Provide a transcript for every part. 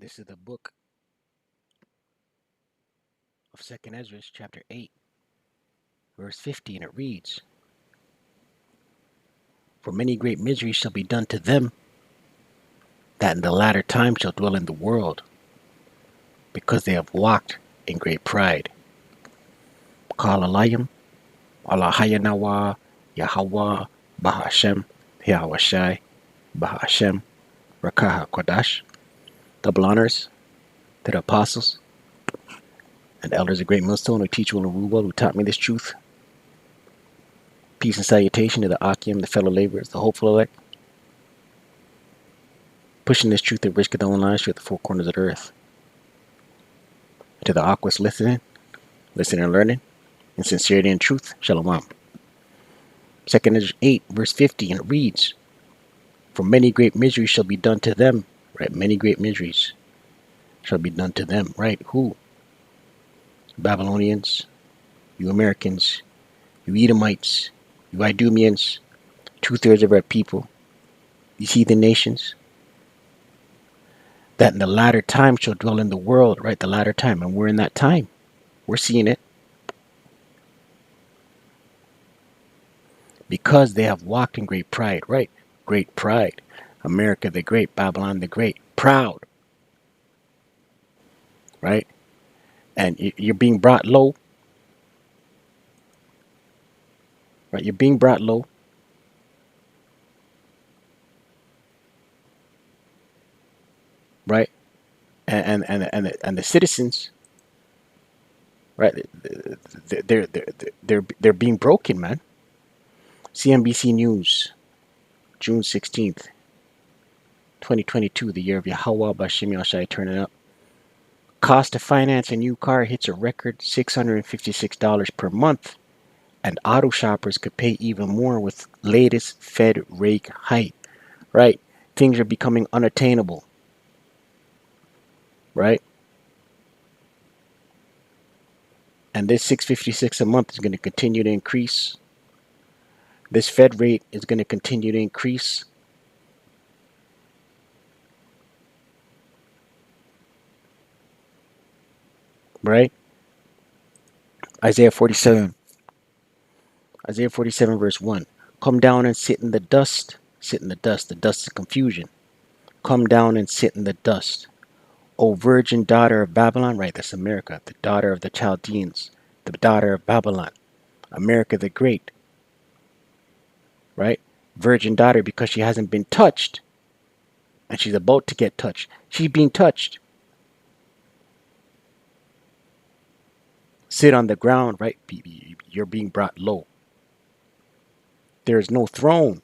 This is the book of 2nd Ezra, chapter 8, verse 50, and it reads, For many great miseries shall be done to them that in the latter time shall dwell in the world, because they have walked in great pride. Kalalayim, Allahayanawa, Yahawah, Bahasham, Yahawashi, Bahasham, Rawchaa, Qadash. Double honors to the apostles and elders of Great Millstone who teach will and rule well, who taught me this truth. Peace and salutation to the Akim, the fellow laborers, the hopeful elect, pushing this truth at risk of their own lives through the four corners of the earth. To the Aquas listening and learning, in sincerity and truth, Shalom. 2nd Ezra 8, verse 50, and it reads, For many great miseries shall be done to them, right? Many great miseries shall be done to them, right? Who? Babylonians, you Americans, you Edomites, you Idumeans, 2/3 of our people, these heathen nations, that in the latter time shall dwell in the world, right? The latter time, and we're in that time. We're seeing it. Because they have walked in great pride, right? Great pride. America the Great, Babylon the Great, proud, right? And you're being brought low, right? You're being brought low. Right? And the citizens, right? They're being broken, man. CNBC News, June 16th, 2022, the year of Yahawah, Bahasham, Yahawashi turning up. Cost to finance a new car hits a record $656 per month, and auto shoppers could pay even more with latest Fed rate hike. Right? Things are becoming unattainable. Right? And this $656 a month is going to continue to increase. This Fed rate is going to continue to increase. Right? Isaiah 47 verse 1. Come down and sit in the dust. Sit in the dust. The dust is confusion. Come down and sit in the dust. O virgin daughter of Babylon. Right, that's America. The daughter of the Chaldeans. The daughter of Babylon. America the Great. Right? Virgin daughter because she hasn't been touched. And she's about to get touched. She's being touched. Sit on the ground, right? You're being brought low. There is no throne,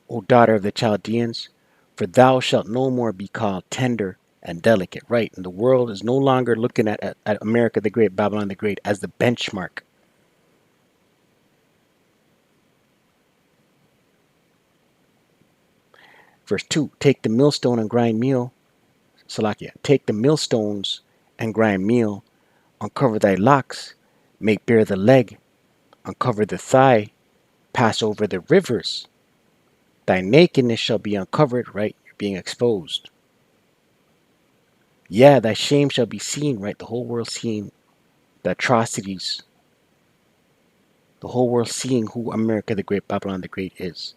O daughter of the Chaldeans, for thou shalt no more be called tender and delicate, right? And the world is no longer looking at America the Great, Babylon the Great, as the benchmark. Verse 2, take the millstone and grind meal. Salakia, take the millstones and grind meal, uncover thy locks, make bare the leg, uncover the thigh, pass over the rivers. Thy nakedness shall be uncovered, right? You're being exposed. Yeah, thy shame shall be seen, right? The whole world seeing the atrocities. The whole world seeing who America the Great, Babylon the Great is.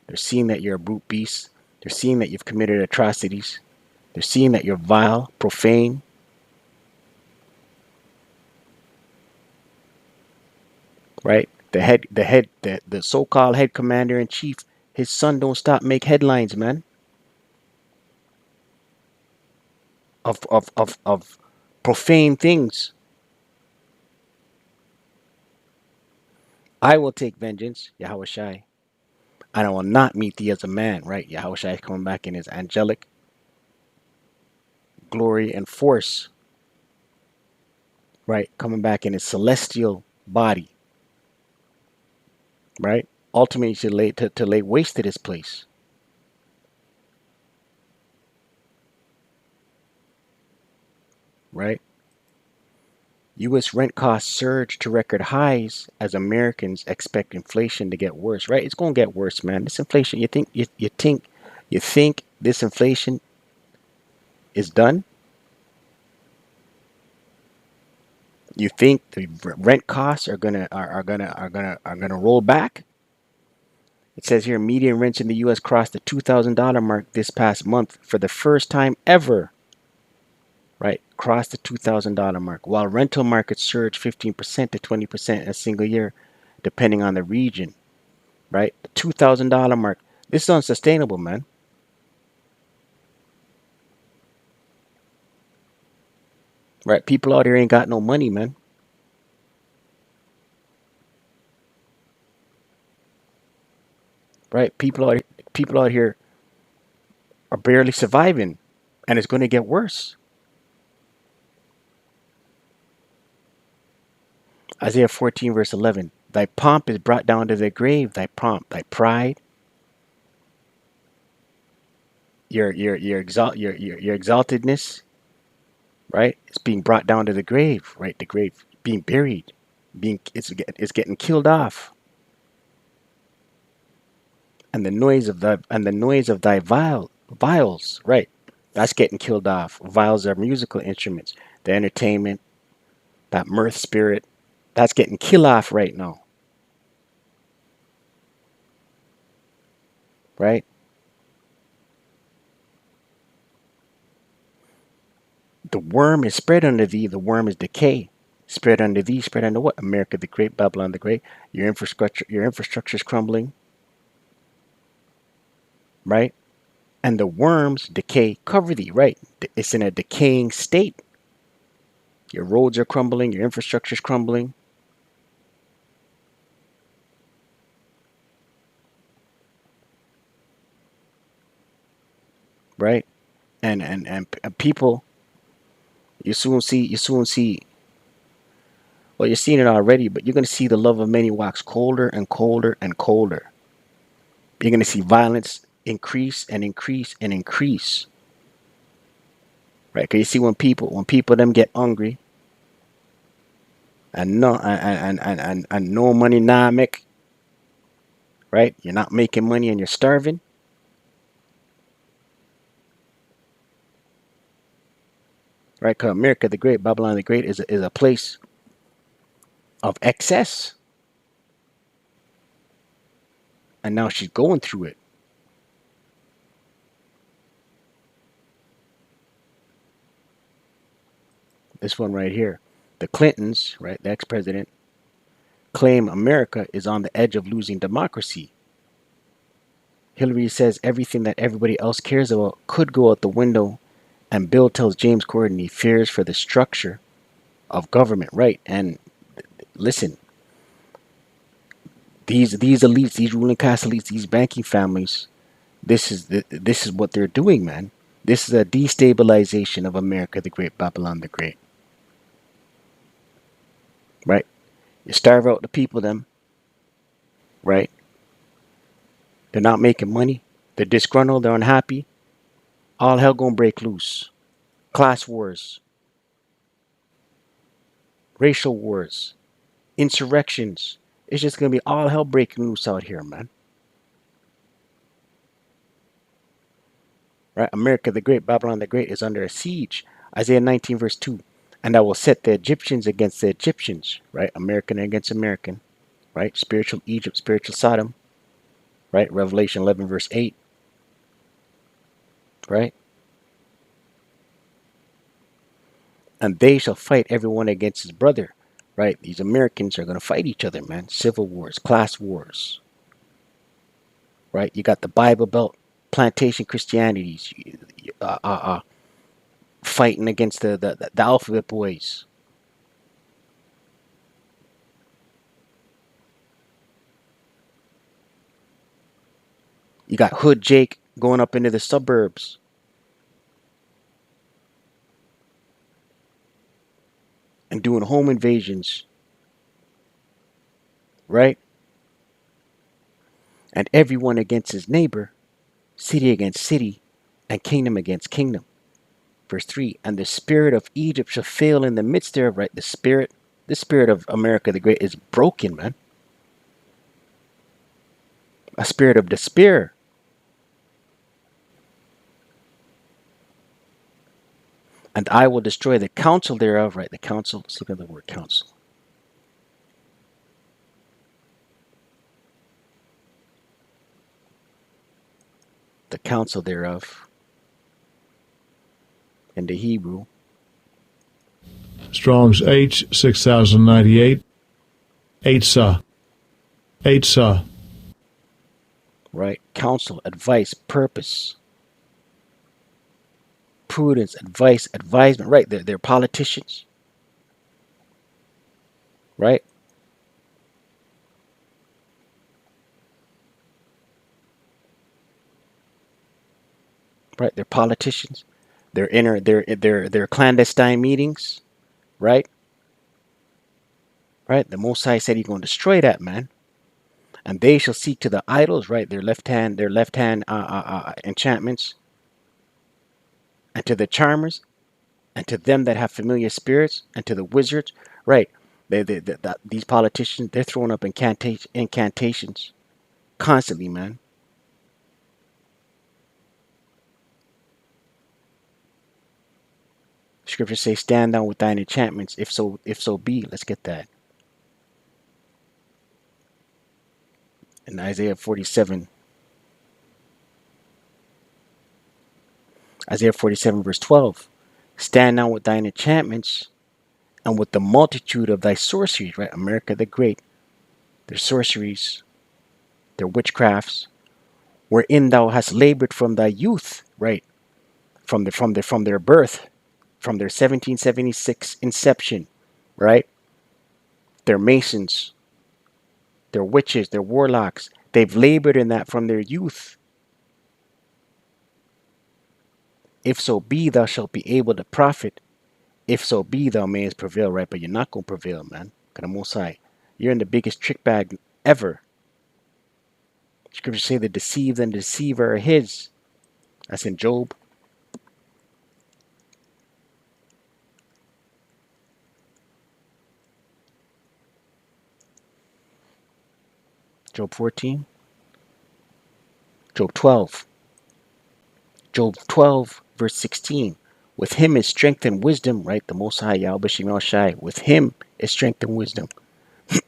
They're seeing that you're a brute beast. They're seeing that you've committed atrocities. They're seeing that you're vile, profane. Right? The so-called head commander in chief, his son don't stop make headlines, man. Of profane things. I will take vengeance, Yahawashi, and I will not meet thee as a man, right? Yahawashi is coming back in his angelic glory and force, right? Coming back in his celestial body, right? Ultimately to lay waste to this place. Right? U.S. rent costs surge to record highs as Americans expect inflation to get worse. Right? It's going to get worse, man. This inflation. You think this inflation is done, you think the rent costs are gonna roll back? It says here median rents in the U.S. crossed the $2,000 mark this past month for the first time ever. Right, crossed the $2,000 mark, while rental markets surged 15% to 20% in a single year, depending on the region. Right, the $2,000 mark. This is unsustainable, man. Right, people out here ain't got no money, man. Right, people out here are barely surviving, and it's going to get worse. Isaiah 14 verse 11. Thy pomp is brought down to the grave. Thy pomp, thy pride, your exaltedness, right? It's being brought down to the grave, right? The grave, being buried, it's getting killed off, and the noise of thy viols, right? That's getting killed off. Viols are musical instruments. The entertainment, that mirth spirit, that's getting killed off right now, right? The worm is spread under thee. The worm is decay. Spread under thee. Spread under what? America the Great, Babylon the Great. Your infrastructure is crumbling, right? And the worms decay cover thee, right? It's in a decaying state. Your roads are crumbling. Your infrastructure is crumbling, right? And people, you soon see. Well, you're seeing it already, but you're going to see the love of many wax colder and colder and colder. You're going to see violence increase and increase and increase, right? Because you see when people them get hungry and no money nah make, right? You're not making money and you're starving, right? Because America the Great, Babylon the Great is a place of excess, and now she's going through it. This one right here, the Clintons, right, the ex-president, claim America is on the edge of losing democracy. Hillary says everything that everybody else cares about could go out the window, and Bill tells James Corden he fears for the structure of government, right? And listen, these elites, these ruling class elites, these banking families, this is what they're doing, man. This is a destabilization of America the Great, Babylon the Great, right? You starve out the people, them, right? They're not making money. They're disgruntled. They're unhappy. All hell gonna break loose. Class wars, racial wars, insurrections. It's just gonna be all hell breaking loose out here, man. Right? America the Great, Babylon the Great is under a siege. Isaiah 19 verse 2. And I will set the Egyptians against the Egyptians, right? American against American, right? Spiritual Egypt, spiritual Sodom, right? Revelation 11 verse 8, right? And they shall fight everyone against his brother, right? These Americans are going to fight each other, man. Civil wars, class wars, right? You got the Bible Belt, plantation Christianities, fighting against the alphabet boys. You got Hood Jake going up into the suburbs and doing home invasions, right? And everyone against his neighbor, city against city, and kingdom against kingdom. Verse 3. And the spirit of Egypt shall fail in the midst thereof, right? The spirit of America the Great is broken, man. A spirit of despair. And I will destroy the counsel thereof, right? The counsel, let's look at the word counsel. The counsel thereof in the Hebrew. Strong's H 6098. Ahtha. Right? Counsel, advice, purpose, prudence, advice, advisement. Right? They're politicians. Right? Right? They're politicians. They're clandestine meetings. Right? Right? The Most High said He's going to destroy that, man. And they shall seek to the idols, right? Their left hand enchantments, and to the charmers, and to them that have familiar spirits, and to the wizards, right? These politicians, they're throwing up incantations constantly, man. Scriptures say, "Stand down with thine enchantments, if so be." Let's get that in Isaiah 47. Isaiah 47, verse 12. Stand now with thine enchantments, and with the multitude of thy sorceries, right? America the Great, their sorceries, their witchcrafts, wherein thou hast labored from thy youth, right? From their birth, from their 1776 inception, right? They're masons, they're witches, they're warlocks. They've labored in that from their youth. If so be thou shalt be able to profit, if so be thou mayest prevail, right? But you're not gonna prevail, man. Cause the Most High, you're in the biggest trick bag ever. Scriptures say the deceived and the deceiver are his. That's in Job. Job 14. Job 12. Job 12, verse 16. With him is strength and wisdom, right? The Most High, Yahawashi. With him is strength and wisdom.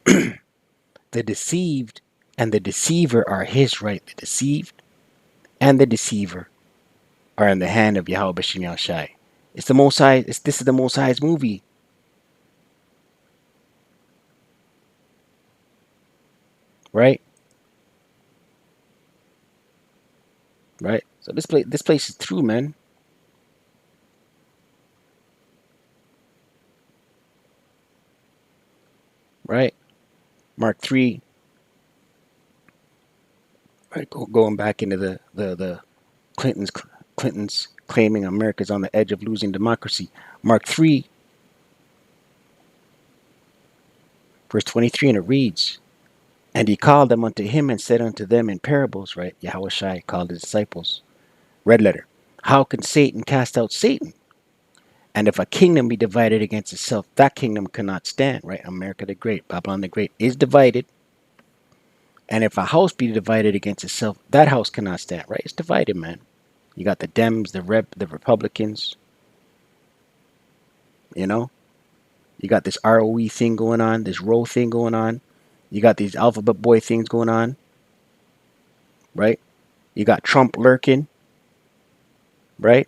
The deceived and the deceiver are his, right? The deceived and the deceiver are in the hand of Yahawashi. It's the Most High. This is the Most High's movie, right? Right. So this place is true, man. Right. Mark 3. Right. Going back into the Clintons claiming America's on the edge of losing democracy. Mark 3, verse 23, and it reads, "And he called them unto him and said unto them in parables," right? Yahawashi called his disciples. Red letter. "How can Satan cast out Satan? And if a kingdom be divided against itself, that kingdom cannot stand," right? America the Great, Babylon the Great is divided. And if a house be divided against itself, that house cannot stand, right? It's divided, man. You got the Dems, the Republicans, you know? You got this ROE thing going on, this row thing going on. You got these alphabet boy things going on, right? You got Trump lurking, right?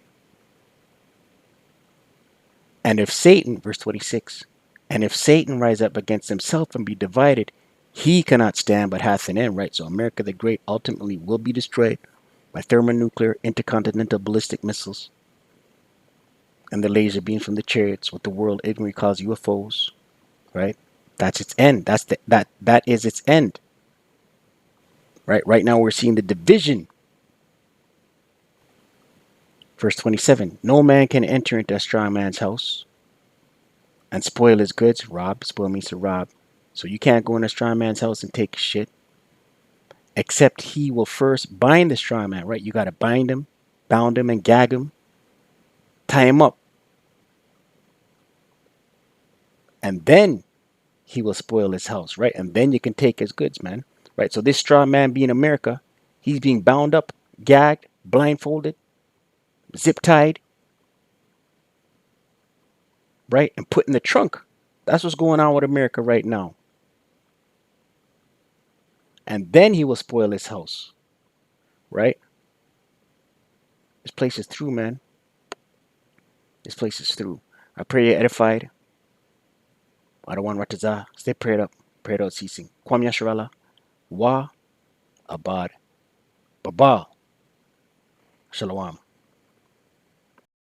And if Satan, verse 26, and if Satan rise up against himself and be divided, he cannot stand but hath an end, right? So America the Great ultimately will be destroyed by thermonuclear intercontinental ballistic missiles and the laser beams from the chariots, what the world ignorantly calls UFOs, right? That's its end. That is its end. Right? Right now we're seeing the division. Verse 27. No man can enter into a strong man's house and spoil his goods. Rob. Spoil means to rob. So you can't go in a strong man's house and take shit. Except he will first bind the strong man, right? You got to bind him, bound him, and gag him. Tie him up. And then he will spoil his house, right? And then you can take his goods, man. Right? So this strong man being America, he's being bound up, gagged, blindfolded, zip tied. right? And put in the trunk. That's what's going on with America right now. And then he will spoil his house, right? This place is through, man. This place is through. I pray you're edified. Adawan Rataza. Stay prayed up. Prayed out ceasing. Kwam Yasharala. Wa Abad. Baba. Shalom.